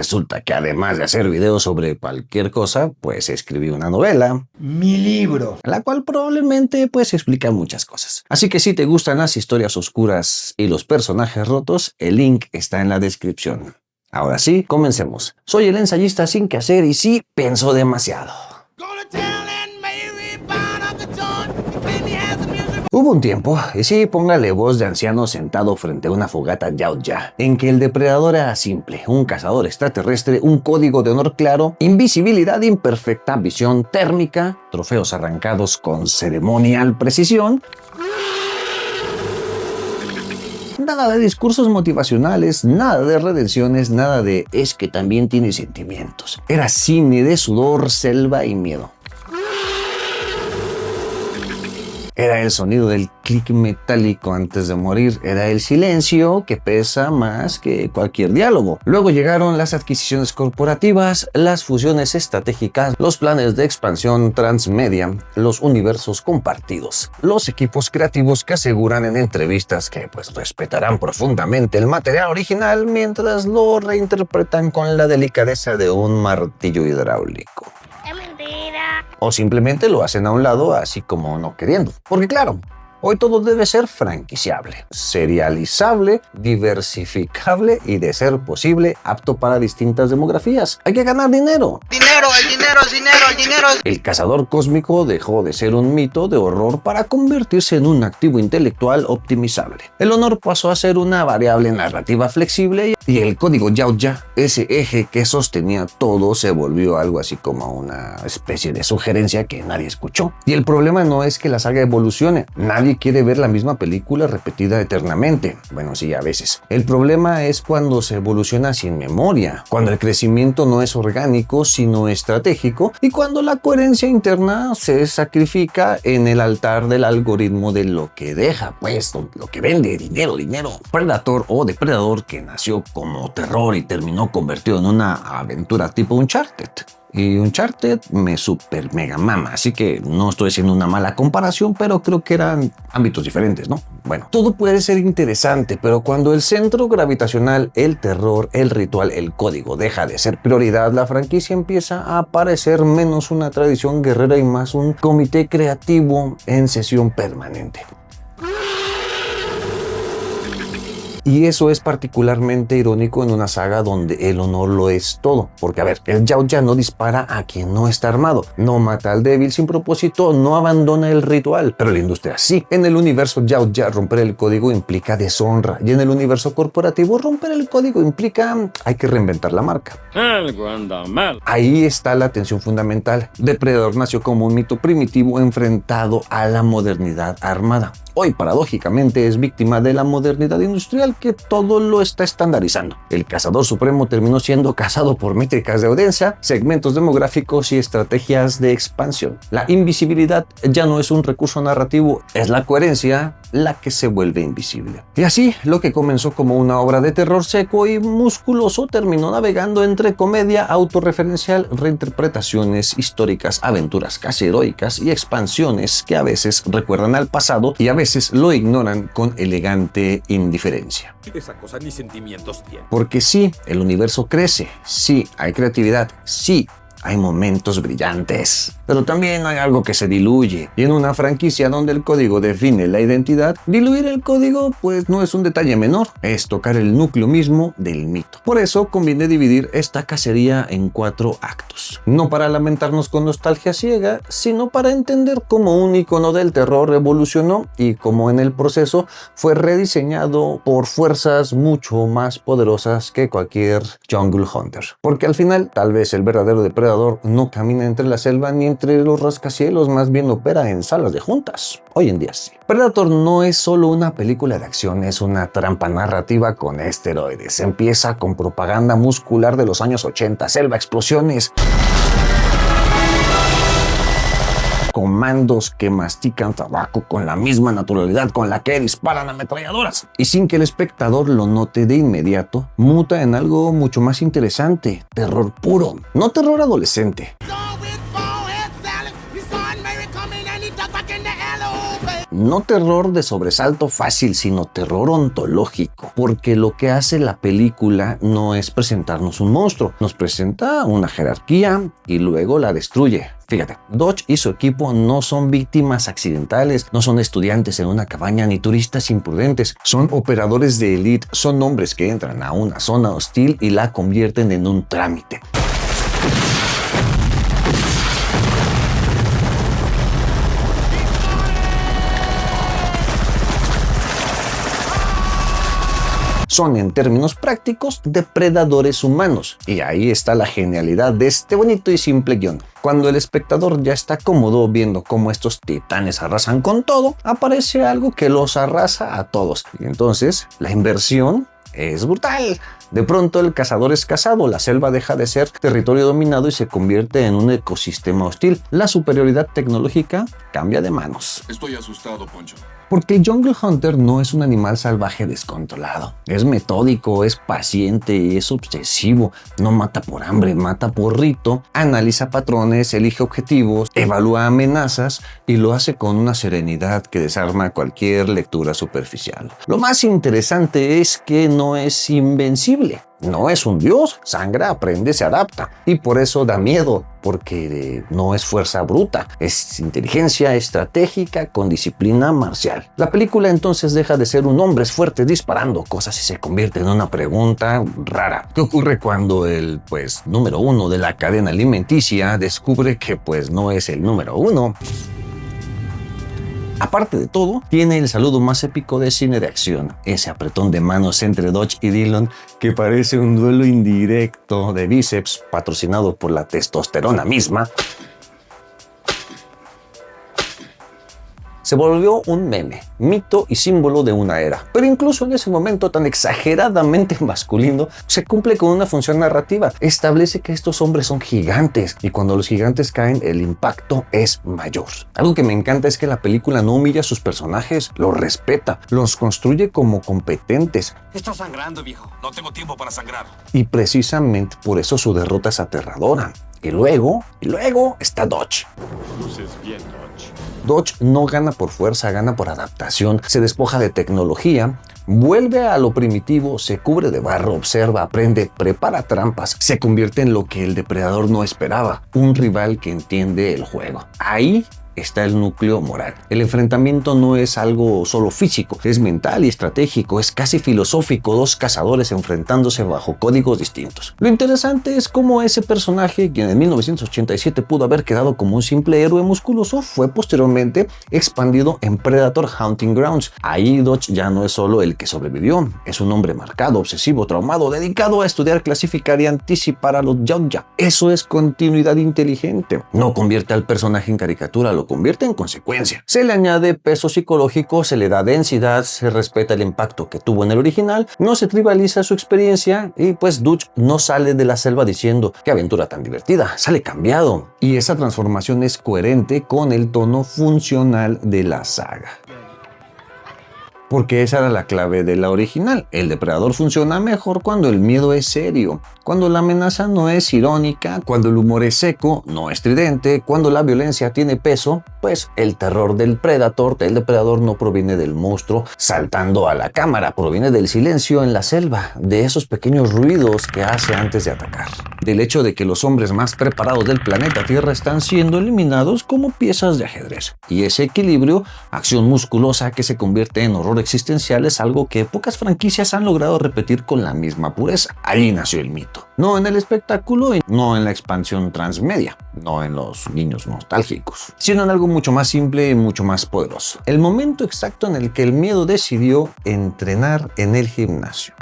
Resulta que además de hacer videos sobre cualquier cosa, pues escribí una novela. Mi libro. La cual probablemente pues explica muchas cosas. Así que si te gustan las historias oscuras y los personajes rotos, el link está en la descripción. Ahora sí, comencemos. Soy el ensayista sin que hacer y sí, pienso demasiado. Hubo un tiempo, y sí, póngale voz de anciano sentado frente a una fogata yautja, en que el depredador era simple, un cazador extraterrestre, un código de honor claro, invisibilidad imperfecta, visión térmica, trofeos arrancados con ceremonial precisión. Nada de discursos motivacionales, nada de redenciones, nada de es que también tiene sentimientos. Era cine de sudor, selva y miedo. Era el sonido del clic metálico antes de morir. Era el silencio que pesa más que cualquier diálogo. Luego llegaron las adquisiciones corporativas, las fusiones estratégicas, los planes de expansión transmedia, los universos compartidos, los equipos creativos que aseguran en entrevistas que pues respetarán profundamente el material original mientras lo reinterpretan con la delicadeza de un martillo hidráulico. O simplemente lo hacen a un lado así como no queriendo. Porque claro, hoy todo debe ser franquiciable, serializable, diversificable y de ser posible apto para distintas demografías. Hay que ganar dinero. El cazador cósmico dejó de ser un mito de horror para convertirse en un activo intelectual optimizable. El honor pasó a ser una variable narrativa flexible y el código yautja, ese eje que sostenía todo, se volvió algo así como una especie de sugerencia que nadie escuchó. Y el problema no es que la saga evolucione. Nadie quiere ver la misma película repetida eternamente. Bueno, sí, a veces. El problema es cuando se evoluciona sin memoria, cuando el crecimiento no es orgánico, sino estratégico, y cuando la coherencia interna se sacrifica en el altar del algoritmo de lo que deja, pues, lo que vende, dinero. Predator o Depredador, que nació como terror y terminó convertido en una aventura tipo Uncharted. Y Uncharted me super mega mama, así que no estoy haciendo una mala comparación, pero creo que eran ámbitos diferentes, ¿no? Bueno, todo puede ser interesante, pero cuando el centro gravitacional, el terror, el ritual, el código deja de ser prioridad, la franquicia empieza a parecer menos una tradición guerrera y más un comité creativo en sesión permanente. Y eso es particularmente irónico en una saga donde el honor lo es todo. Porque a ver, el yautja no dispara a quien no está armado, no mata al débil sin propósito, no abandona el ritual. Pero la industria sí. En el universo yautja romper el código implica deshonra. Y en el universo corporativo romper el código implica hay que reinventar la marca. Algo anda mal. Ahí está la tensión fundamental. Depredador nació como un mito primitivo enfrentado a la modernidad armada. Hoy, paradójicamente, es víctima de la modernidad industrial que todo lo está estandarizando. El cazador supremo terminó siendo cazado por métricas de audiencia, segmentos demográficos y estrategias de expansión. La invisibilidad ya no es un recurso narrativo, es la coherencia la que se vuelve invisible. Y así, lo que comenzó como una obra de terror seco y musculoso terminó navegando entre comedia autorreferencial, reinterpretaciones históricas, aventuras casi heroicas y expansiones que a veces recuerdan al pasado y a veces lo ignoran con elegante indiferencia. Esa cosa ni sentimientos tiene. Porque sí, el universo crece, sí, hay creatividad, sí, hay momentos brillantes, pero también hay algo que se diluye. Y en una franquicia donde el código define la identidad, diluir el código pues no es un detalle menor, es tocar el núcleo mismo del mito. Por eso conviene dividir esta cacería en 4 actos. No para lamentarnos con nostalgia ciega, sino para entender cómo un icono del terror evolucionó y cómo en el proceso fue rediseñado por fuerzas mucho más poderosas que cualquier Jungle Hunter. Porque al final, tal vez el verdadero depredador no camina entre la selva ni entre los rascacielos, más bien opera en salas de juntas. Hoy en día sí. Predator no es solo una película de acción, es una trampa narrativa con esteroides. Empieza con propaganda muscular de los años 80, selva, explosiones, comandos que mastican tabaco con la misma naturalidad con la que disparan ametralladoras. Y sin que el espectador lo note de inmediato, muta en algo mucho más interesante: terror puro, no terror adolescente. No terror de sobresalto fácil, sino terror ontológico, porque lo que hace la película no es presentarnos un monstruo, nos presenta una jerarquía y luego la destruye. Fíjate, Dodge y su equipo no son víctimas accidentales, no son estudiantes en una cabaña ni turistas imprudentes, son operadores de élite, son hombres que entran a una zona hostil y la convierten en un trámite. Son, en términos prácticos, depredadores humanos. Y ahí está la genialidad de este bonito y simple guión. Cuando el espectador ya está cómodo viendo cómo estos titanes arrasan con todo, aparece algo que los arrasa a todos. Y entonces, la inversión es brutal. De pronto el cazador es cazado, la selva deja de ser territorio dominado y se convierte en un ecosistema hostil. La superioridad tecnológica cambia de manos. Estoy asustado, Poncho. Porque el Jungle Hunter no es un animal salvaje descontrolado. Es metódico, es paciente, es obsesivo. No mata por hambre, mata por rito. Analiza patrones, elige objetivos, evalúa amenazas y lo hace con una serenidad que desarma cualquier lectura superficial. Lo más interesante es que no es invencible. No es un dios, sangra, aprende, se adapta. Y por eso da miedo, porque no es fuerza bruta, es inteligencia estratégica con disciplina marcial. La película entonces deja de ser un hombre fuerte disparando cosas y se convierte en una pregunta rara. ¿Qué ocurre cuando el, número uno de la cadena alimenticia descubre que, no es el número uno? Aparte de todo, tiene el saludo más épico de cine de acción, ese apretón de manos entre Dodge y Dillon que parece un duelo indirecto de bíceps patrocinado por la testosterona misma. Se volvió un meme, mito y símbolo de una era. Pero incluso en ese momento tan exageradamente masculino, se cumple con una función narrativa. Establece que estos hombres son gigantes y cuando los gigantes caen, el impacto es mayor. Algo que me encanta es que la película no humilla a sus personajes, los respeta, los construye como competentes. Está sangrando, viejo. No tengo tiempo para sangrar. Y precisamente por eso su derrota es aterradora. Y luego está Dodge. Luces bien, Dodge. Dodge no gana por fuerza, gana por adaptación, se despoja de tecnología, vuelve a lo primitivo, se cubre de barro, observa, aprende, prepara trampas, se convierte en lo que el depredador no esperaba, un rival que entiende el juego. Ahí está el núcleo moral. El enfrentamiento no es algo solo físico, es mental y estratégico, es casi filosófico, dos cazadores enfrentándose bajo códigos distintos. Lo interesante es cómo ese personaje, quien en 1987 pudo haber quedado como un simple héroe musculoso, fue posteriormente expandido en Predator Hunting Grounds. Ahí Dodge ya no es solo el que sobrevivió, es un hombre marcado, obsesivo, traumado, dedicado a estudiar, clasificar y anticipar a los Yautja. Eso es continuidad inteligente. No convierte al personaje en caricatura, lo convierte en consecuencia. Se le añade peso psicológico, se le da densidad, se respeta el impacto que tuvo en el original, no se tribaliza su experiencia y Dodge no sale de la selva diciendo qué aventura tan divertida, sale cambiado. Y esa transformación es coherente con el tono funcional de la saga. Porque esa era la clave de la original. El depredador funciona mejor cuando el miedo es serio, cuando la amenaza no es irónica, cuando el humor es seco, no estridente, cuando la violencia tiene peso, el terror del depredador no proviene del monstruo saltando a la cámara, proviene del silencio en la selva, de esos pequeños ruidos que hace antes de atacar, del hecho de que los hombres más preparados del planeta Tierra están siendo eliminados como piezas de ajedrez. Y ese equilibrio, acción musculosa que se convierte en horror existencial, es algo que pocas franquicias han logrado repetir con la misma pureza. Allí nació el mito. No en el espectáculo y no en la expansión transmedia, no en los guiños nostálgicos, sino en algo mucho más simple y mucho más poderoso. El momento exacto en el que el miedo decidió entrenar en el gimnasio.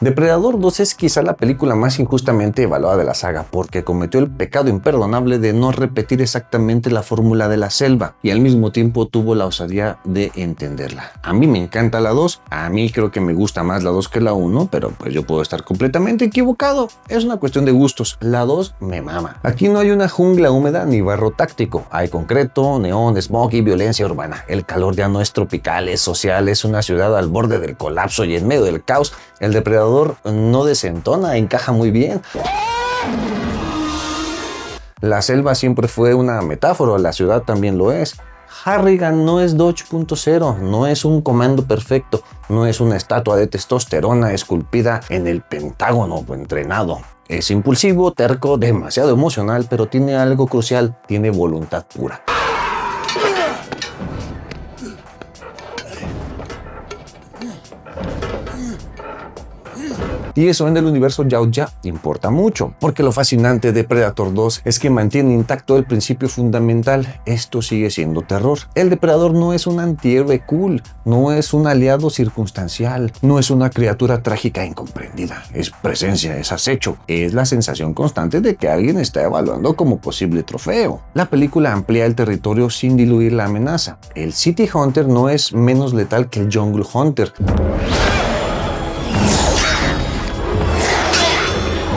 Depredador 2 es quizá la película más injustamente evaluada de la saga porque cometió el pecado imperdonable de no repetir exactamente la fórmula de la selva y al mismo tiempo tuvo la osadía de entenderla. A mí me encanta la 2, a mí creo que me gusta más la 2 que la 1, pero yo puedo estar completamente equivocado. Es una cuestión de gustos. La 2 me mama. Aquí no hay una jungla húmeda ni barro táctico. Hay concreto, neón, smog y violencia urbana. El calor ya no es tropical, es social, es una ciudad al borde del colapso y en medio del caos. El depredador no desentona, encaja muy bien. La selva siempre fue una metáfora, la ciudad también lo es. Harrigan no es Dodge 2.0, no es un comando perfecto, no es una estatua de testosterona esculpida en el Pentágono o entrenado. Es impulsivo, terco, demasiado emocional, pero tiene algo crucial, tiene voluntad pura. Y eso en el universo Yautja importa mucho, porque lo fascinante de Predator 2 es que mantiene intacto el principio fundamental. Esto sigue siendo terror. El depredador no es un antihéroe cool, no es un aliado circunstancial, no es una criatura trágica e incomprendida. Es presencia, es acecho, es la sensación constante de que alguien está evaluando como posible trofeo. La película amplía el territorio sin diluir la amenaza. El City Hunter no es menos letal que el Jungle Hunter.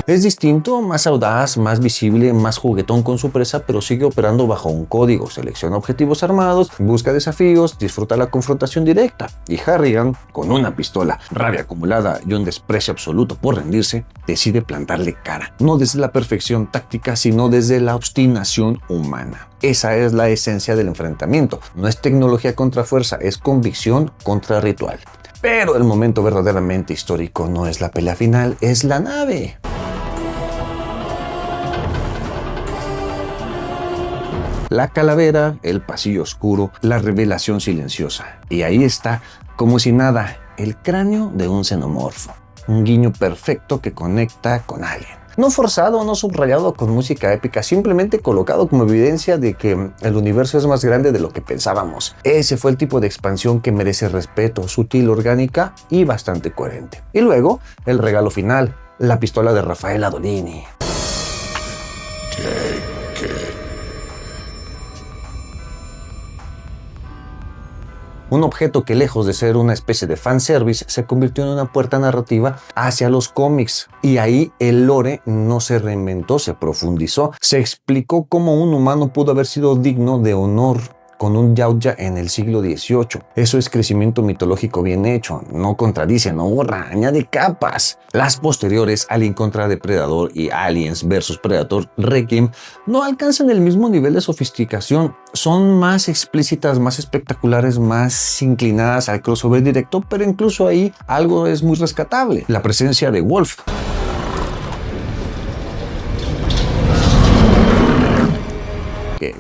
Es distinto, más audaz, más visible, más juguetón con su presa, pero sigue operando bajo un código. Selecciona objetivos armados, busca desafíos, disfruta la confrontación directa. Y Harrigan, con una pistola, rabia acumulada y un desprecio absoluto por rendirse, decide plantarle cara. No desde la perfección táctica, sino desde la obstinación humana. Esa es la esencia del enfrentamiento. No es tecnología contra fuerza, es convicción contra ritual. Pero el momento verdaderamente histórico no es la pelea final, es la nave. La calavera, el pasillo oscuro, la revelación silenciosa. Y ahí está, como si nada, el cráneo de un xenomorfo. Un guiño perfecto que conecta con alguien. No forzado, no subrayado con música épica, simplemente colocado como evidencia de que el universo es más grande de lo que pensábamos. Ese fue el tipo de expansión que merece respeto, sutil, orgánica y bastante coherente. Y luego, el regalo final, la pistola de Rafael Adolini. Un objeto que, lejos de ser una especie de fanservice, se convirtió en una puerta narrativa hacia los cómics. Y ahí el lore no se reinventó, se profundizó. Se explicó cómo un humano pudo haber sido digno de honor con un Yautja en el siglo XVIII. Eso es crecimiento mitológico bien hecho, no contradice, no borra, añade capas. Las posteriores, Alien contra Depredador y Aliens vs Predator Requiem, no alcanzan el mismo nivel de sofisticación. Son más explícitas, más espectaculares, más inclinadas al crossover directo, pero incluso ahí algo es muy rescatable. La presencia de Wolf.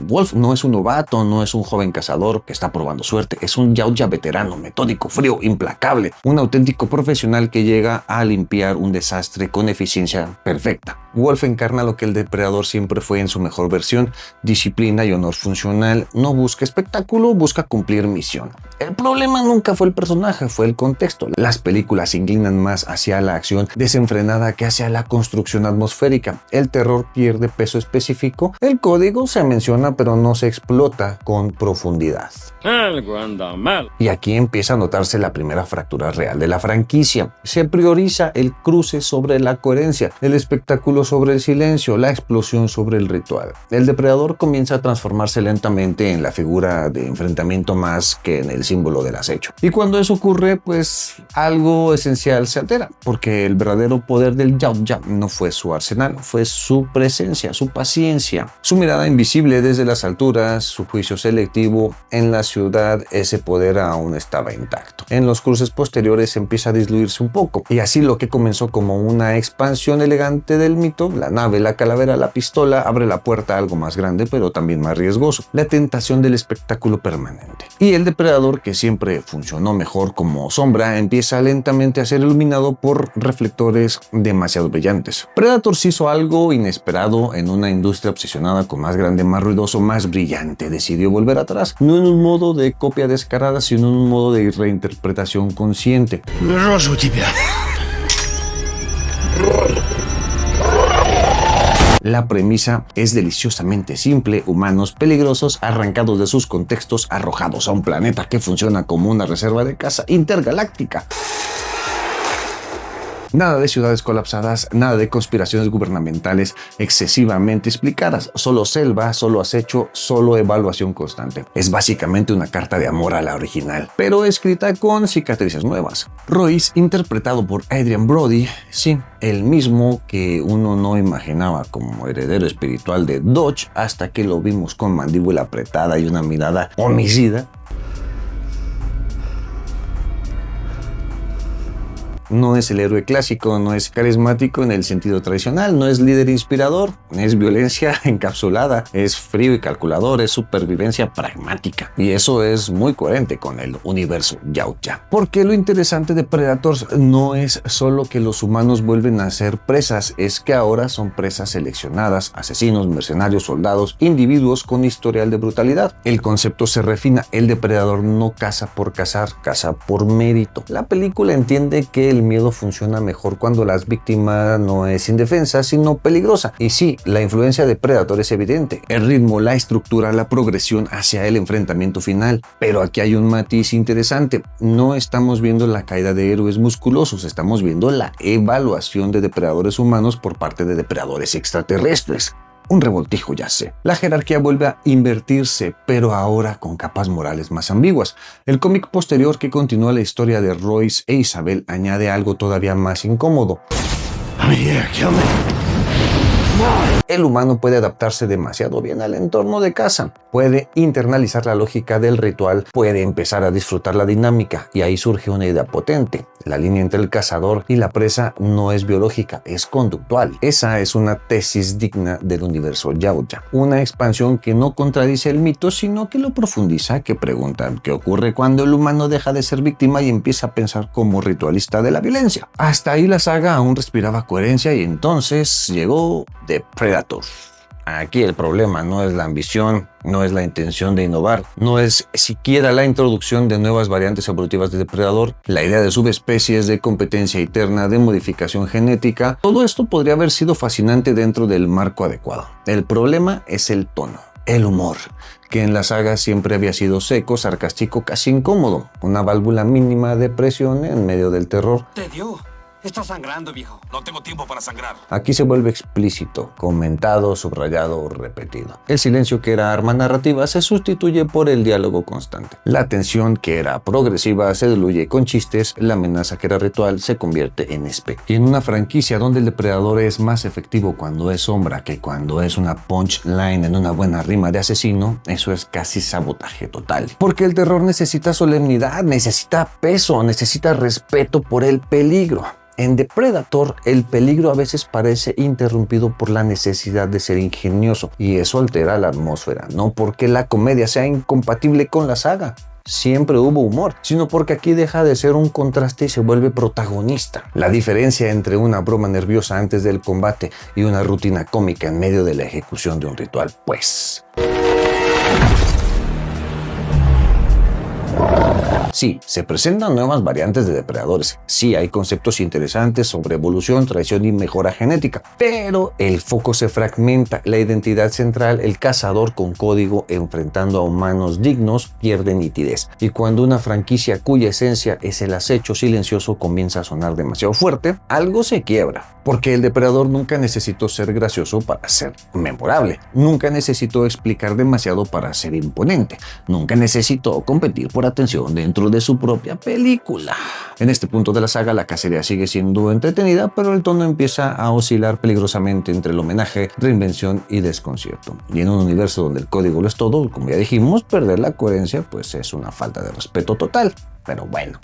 Wolf no es un novato, no es un joven cazador que está probando suerte, es un Yautja veterano, metódico, frío, implacable, un auténtico profesional que llega a limpiar un desastre con eficiencia perfecta. Wolf encarna lo que el depredador siempre fue en su mejor versión: disciplina y honor funcional. No busca espectáculo, busca cumplir misión. El problema nunca fue el personaje, fue el contexto. Las películas se inclinan más hacia la acción desenfrenada que hacia la construcción atmosférica. El terror pierde peso específico, el código se menciona pero no se explota con profundidad. Algo anda mal. Y aquí empieza a notarse la primera fractura real de la franquicia. Se prioriza el cruce sobre la coherencia, el espectáculo sobre el silencio, la explosión sobre el ritual. El depredador comienza a transformarse lentamente en la figura de enfrentamiento más que en el símbolo del acecho. Y cuando eso ocurre, pues algo esencial se altera, porque el verdadero poder del Yautja no fue su arsenal, fue su presencia, su paciencia, su mirada invisible desde las alturas, su juicio selectivo. En la ciudad ese poder aún estaba intacto. En los cruces posteriores empieza a diluirse un poco, y así lo que comenzó como una expansión elegante del mito, la nave, la calavera, la pistola, abre la puerta a algo más grande pero también más riesgoso: la tentación del espectáculo permanente. Y el depredador, que siempre funcionó mejor como sombra, empieza lentamente a ser iluminado por reflectores demasiado brillantes. Predator hizo algo inesperado en una industria obsesionada con más grande, más ruidoso, más brillante. Decidió volver atrás, no en un modo de copia descarada, sino en un modo de reinterpretación consciente. La premisa es deliciosamente simple: humanos peligrosos arrancados de sus contextos, arrojados a un planeta que funciona como una reserva de caza intergaláctica. Nada de ciudades colapsadas, nada de conspiraciones gubernamentales excesivamente explicadas, solo selva, solo acecho, solo evaluación constante. Es básicamente una carta de amor a la original, pero escrita con cicatrices nuevas. Royce, interpretado por Adrien Brody, sí, el mismo que uno no imaginaba como heredero espiritual de Dodge hasta que lo vimos con mandíbula apretada y una mirada homicida. No es el héroe clásico, no es carismático en el sentido tradicional, no es líder inspirador, es violencia encapsulada, es frío y calculador, es supervivencia pragmática. Y eso es muy coherente con el universo Yautja. Porque lo interesante de Predators no es solo que los humanos vuelven a ser presas, es que ahora son presas seleccionadas, asesinos, mercenarios, soldados, individuos con historial de brutalidad. El concepto se refina, el depredador no caza por cazar, caza por mérito. La película entiende que el miedo funciona mejor cuando la víctima no es indefensa, sino peligrosa. Y sí, la influencia de Predator es evidente. El ritmo, la estructura, la progresión hacia el enfrentamiento final. Pero aquí hay un matiz interesante. No estamos viendo la caída de héroes musculosos, estamos viendo la evaluación de depredadores humanos por parte de depredadores extraterrestres. Un revoltijo, ya sé. La jerarquía vuelve a invertirse, pero ahora con capas morales más ambiguas. El cómic posterior que continúa la historia de Royce e Isabel añade algo todavía más incómodo. El humano puede adaptarse demasiado bien al entorno de caza, puede internalizar la lógica del ritual, puede empezar a disfrutar la dinámica y ahí surge una idea potente. La línea entre el cazador y la presa no es biológica, es conductual. Esa es una tesis digna del universo Yautja, una expansión que no contradice el mito, sino que lo profundiza, que pregunta qué ocurre cuando el humano deja de ser víctima y empieza a pensar como ritualista de la violencia. Hasta ahí la saga aún respiraba coherencia y entonces llegó The Predator. Aquí el problema no es la ambición, no es la intención de innovar, no es siquiera la introducción de nuevas variantes evolutivas de depredador, la idea de subespecies, de competencia interna, de modificación genética. Todo esto podría haber sido fascinante dentro del marco adecuado. El problema es el tono, el humor, que en la saga siempre había sido seco, sarcástico, casi incómodo, una válvula mínima de presión en medio del terror. Te dio. Estás sangrando, viejo. No tengo tiempo para sangrar. Aquí se vuelve explícito, comentado, subrayado, repetido. El silencio, que era arma narrativa, se sustituye por el diálogo constante. La tensión, que era progresiva, se diluye con chistes. La amenaza, que era ritual, se convierte en espectro. Y en una franquicia donde el depredador es más efectivo cuando es sombra que cuando es una punchline en una buena rima de asesino, eso es casi sabotaje total. Porque el terror necesita solemnidad, necesita peso, necesita respeto por el peligro. En The Predator, el peligro a veces parece interrumpido por la necesidad de ser ingenioso, y eso altera la atmósfera, no porque la comedia sea incompatible con la saga. Siempre hubo humor, sino porque aquí deja de ser un contraste y se vuelve protagonista. La diferencia entre una broma nerviosa antes del combate y una rutina cómica en medio de la ejecución de un ritual, pues. Sí, se presentan nuevas variantes de depredadores. Sí, hay conceptos interesantes sobre evolución, traición y mejora genética. Pero el foco se fragmenta. La identidad central, el cazador con código enfrentando a humanos dignos, pierde nitidez. Y cuando una franquicia cuya esencia es el acecho silencioso comienza a sonar demasiado fuerte, algo se quiebra. Porque el depredador nunca necesitó ser gracioso para ser memorable. Nunca necesitó explicar demasiado para ser imponente. Nunca necesitó competir por atención dentro de su propia película. En este punto de la saga, la cacería sigue siendo entretenida, pero el tono empieza a oscilar peligrosamente entre el homenaje, reinvención y desconcierto. Y en un universo donde el código lo es todo, como ya dijimos, perder la coherencia pues es una falta de respeto total. Pero bueno.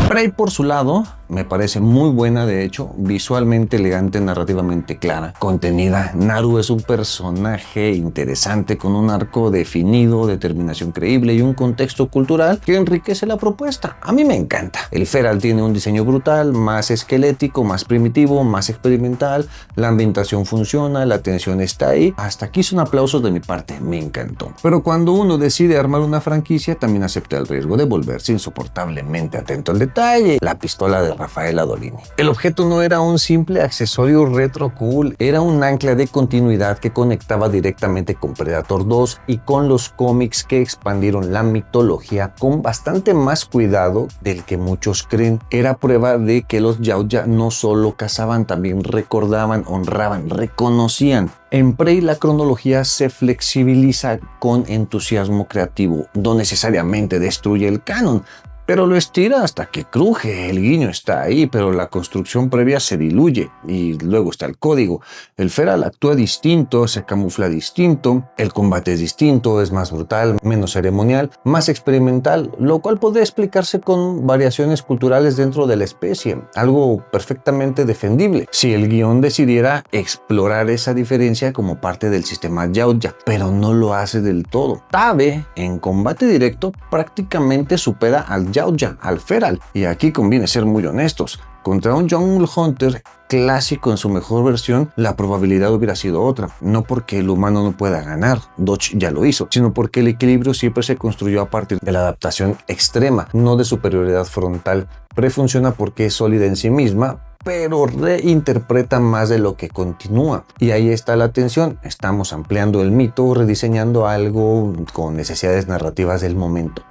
Prey, por su lado, me parece muy buena, de hecho, visualmente elegante, narrativamente clara, contenida. Naru es un personaje interesante con un arco definido, determinación creíble y un contexto cultural que enriquece la propuesta. A mí me encanta. El Feral tiene un diseño brutal, más esquelético, más primitivo, más experimental. La ambientación funciona, la tensión está ahí. Hasta aquí son aplausos de mi parte, me encantó. Pero cuando uno decide armar una franquicia, también acepta el riesgo de volverse insoportablemente atento al detalle. La pistola de Rafael Adolini. El objeto no era un simple accesorio retro cool, era un ancla de continuidad que conectaba directamente con Predator 2 y con los cómics que expandieron la mitología con bastante más cuidado del que muchos creen. Era prueba de que los Yautja no solo cazaban, también recordaban, honraban, reconocían. En Prey la cronología se flexibiliza con entusiasmo creativo, no necesariamente destruye el canon, pero lo estira hasta que cruje. El guiño está ahí, pero la construcción previa se diluye. Y luego está el código. El Feral actúa distinto, se camufla distinto, el combate es distinto, es más brutal, menos ceremonial, más experimental, lo cual podría explicarse con variaciones culturales dentro de la especie, algo perfectamente defendible si el guión decidiera explorar esa diferencia como parte del sistema Yautja, pero no lo hace del todo. Tabe, en combate directo, prácticamente supera al Yautja, al Feral, y aquí conviene ser muy honestos. Contra un Jungle Hunter clásico en su mejor versión, la probabilidad hubiera sido otra, no porque el humano no pueda ganar, Dodge ya lo hizo, sino porque el equilibrio siempre se construyó a partir de la adaptación extrema, no de superioridad frontal. Prey funciona porque es sólida en sí misma, pero reinterpreta más de lo que continúa. Y ahí está la tensión. Estamos ampliando el mito, rediseñando algo con necesidades narrativas del momento.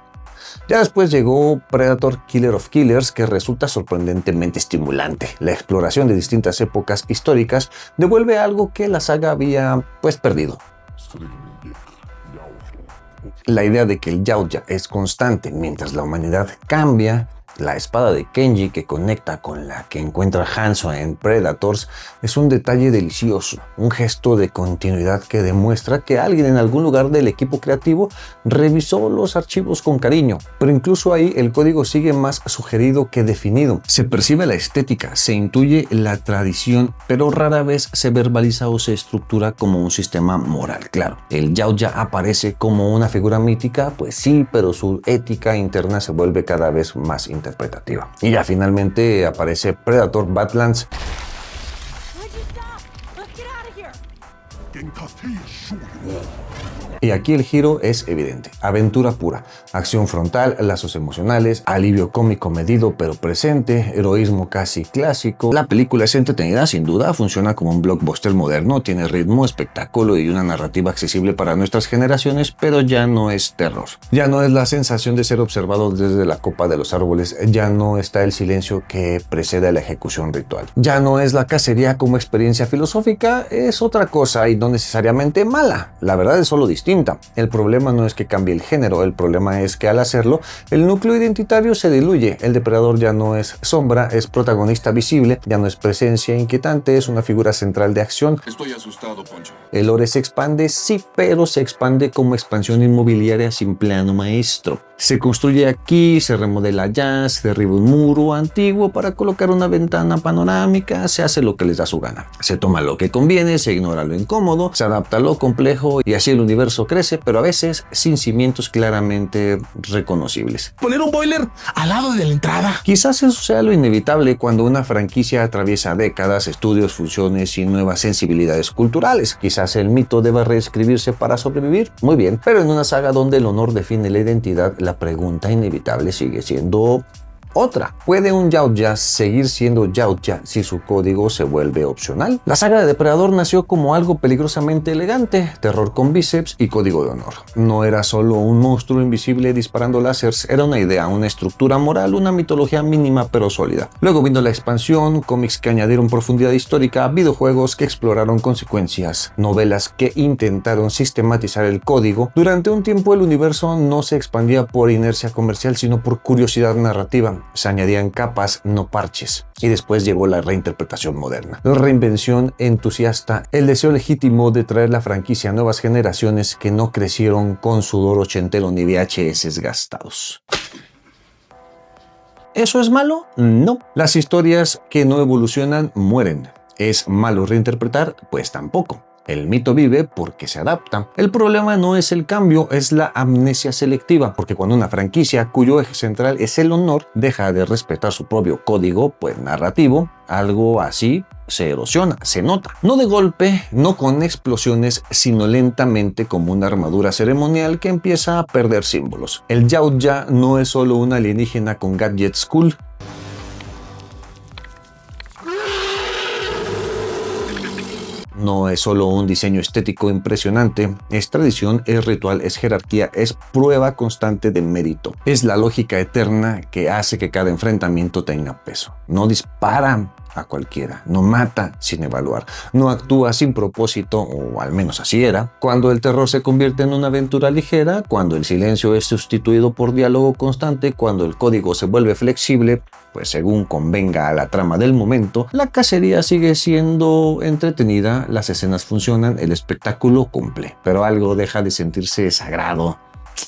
Ya después llegó Predator Killer of Killers, que resulta sorprendentemente estimulante. La exploración de distintas épocas históricas devuelve algo que la saga había perdido. La idea de que el Yautja es constante mientras la humanidad cambia. La espada de Kenji que conecta con la que encuentra Hanzo en Predators es un detalle delicioso, un gesto de continuidad que demuestra que alguien en algún lugar del equipo creativo revisó los archivos con cariño, pero incluso ahí el código sigue más sugerido que definido. Se percibe la estética, se intuye la tradición, pero rara vez se verbaliza o se estructura como un sistema moral. Claro, el Yautja aparece como una figura mítica, pues sí, pero su ética interna se vuelve cada vez más interpretativa. Y ya finalmente aparece Predator Badlands. Y aquí el giro es evidente. Aventura pura, acción frontal, lazos emocionales, alivio cómico medido pero presente, heroísmo casi clásico. La película es entretenida, sin duda, funciona como un blockbuster moderno, tiene ritmo, espectáculo y una narrativa accesible para nuestras generaciones, pero ya no es terror. Ya no es la sensación de ser observado desde la copa de los árboles, ya no está el silencio que precede a la ejecución ritual. Ya no es la cacería como experiencia filosófica, es otra cosa y no necesariamente mala. La verdad es solo distinta. El problema no es que cambie el género, el problema es que al hacerlo, el núcleo identitario se diluye. El depredador ya no es sombra, es protagonista visible, ya no es presencia inquietante, es una figura central de acción. Estoy asustado, Poncho. El lore se expande, sí, pero se expande como expansión inmobiliaria sin plano maestro. Se construye aquí, se remodela allá, se derriba un muro antiguo para colocar una ventana panorámica, se hace lo que les da su gana. Se toma lo que conviene, se ignora lo incómodo, se adapta a lo complejo y así el universo crece, pero a veces sin cimientos claramente reconocibles. Poner un boiler al lado de la entrada. Quizás eso sea lo inevitable cuando una franquicia atraviesa décadas, estudios, fusiones y nuevas sensibilidades culturales. Quizás el mito deba reescribirse para sobrevivir, muy bien, pero en una saga donde el honor define la identidad, la pregunta inevitable sigue siendo otra. ¿Puede un Yautja seguir siendo Yautja si su código se vuelve opcional? La saga de Depredador nació como algo peligrosamente elegante, terror con bíceps y código de honor. No era solo un monstruo invisible disparando láseres, era una idea, una estructura moral, una mitología mínima pero sólida. Luego vino la expansión, cómics que añadieron profundidad histórica, videojuegos que exploraron consecuencias, novelas que intentaron sistematizar el código. Durante un tiempo el universo no se expandía por inercia comercial, sino por curiosidad narrativa. Se añadían capas, no parches. Y después llegó la reinterpretación moderna, la reinvención entusiasta, el deseo legítimo de traer la franquicia a nuevas generaciones que no crecieron con sudor ochentero ni VHS gastados. ¿Eso es malo? No. Las historias que no evolucionan mueren. ¿Es malo reinterpretar? Pues tampoco. El mito vive porque se adapta. El problema no es el cambio, es la amnesia selectiva, porque cuando una franquicia cuyo eje central es el honor deja de respetar su propio código narrativo, algo así se erosiona, se nota. No de golpe, no con explosiones, sino lentamente como una armadura ceremonial que empieza a perder símbolos. El Yautja no es solo un alienígena con gadgets cool. no es solo un diseño estético impresionante, es tradición, es ritual, es jerarquía, es prueba constante de mérito. Es la lógica eterna que hace que cada enfrentamiento tenga peso. No dispara a cualquiera, no mata sin evaluar, no actúa sin propósito, o al menos así era. Cuando el terror se convierte en una aventura ligera, cuando el silencio es sustituido por diálogo constante, cuando el código se vuelve flexible, pues según convenga a la trama del momento, la cacería sigue siendo entretenida, las escenas funcionan, el espectáculo cumple, pero algo deja de sentirse sagrado.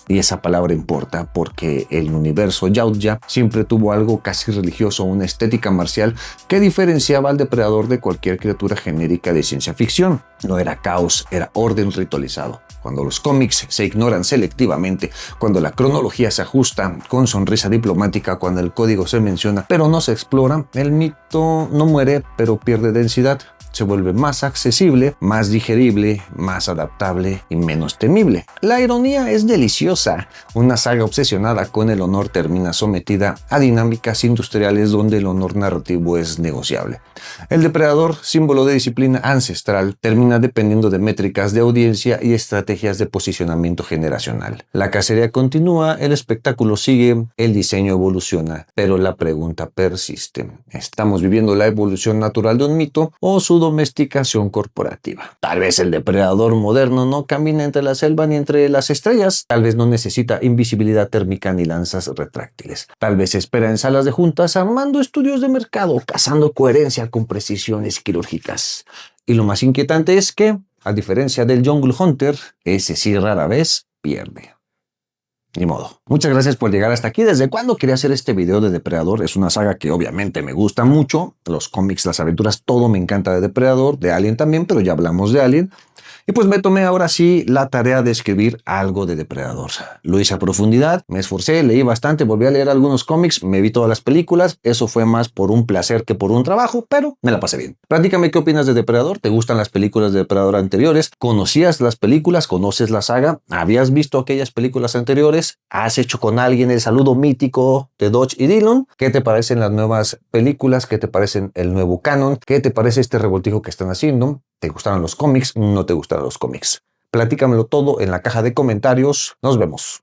Y esa palabra importa porque el universo Yautja siempre tuvo algo casi religioso, una estética marcial que diferenciaba al depredador de cualquier criatura genérica de ciencia ficción. No era caos, era orden ritualizado. Cuando los cómics se ignoran selectivamente, cuando la cronología se ajusta con sonrisa diplomática, cuando el código se menciona pero no se explora, el mito no muere pero pierde densidad. Se vuelve más accesible, más digerible, más adaptable y menos temible. La ironía es deliciosa. Una saga obsesionada con el honor termina sometida a dinámicas industriales donde el honor narrativo es negociable. El depredador, símbolo de disciplina ancestral, termina dependiendo de métricas de audiencia y estrategias de posicionamiento generacional. La cacería continúa, el espectáculo sigue, el diseño evoluciona, pero la pregunta persiste. ¿Estamos viviendo la evolución natural de un mito o su domesticación corporativa? Tal vez el depredador moderno no camina entre la selva ni entre las estrellas. Tal vez no necesita invisibilidad térmica ni lanzas retráctiles. Tal vez espera en salas de juntas armando estudios de mercado, cazando coherencia con precisiones quirúrgicas. Y lo más inquietante es que, a diferencia del Jungle Hunter, ese sí rara vez pierde. Ni modo. Muchas gracias por llegar hasta aquí. ¿Desde cuándo quería hacer este video de Depredador? Es una saga que obviamente me gusta mucho. Los cómics, las aventuras, todo me encanta de Depredador, de Alien también, pero ya hablamos de Alien. Y pues me tomé ahora sí la tarea de escribir algo de Depredador. Lo hice a profundidad, me esforcé, leí bastante, volví a leer algunos cómics, me vi todas las películas. Eso fue más por un placer que por un trabajo, pero me la pasé bien. Platícame qué opinas de Depredador. ¿Te gustan las películas de Depredador anteriores? ¿Conocías las películas? ¿Conoces la saga? ¿Habías visto aquellas películas anteriores? ¿Has hecho con alguien el saludo mítico de Dodge y Dillon? ¿Qué te parecen las nuevas películas? ¿Qué te parecen el nuevo canon? ¿Qué te parece este revoltijo que están haciendo? ¿Te gustaron los cómics? ¿No te gustaron los cómics? Platícamelo todo en la caja de comentarios. Nos vemos.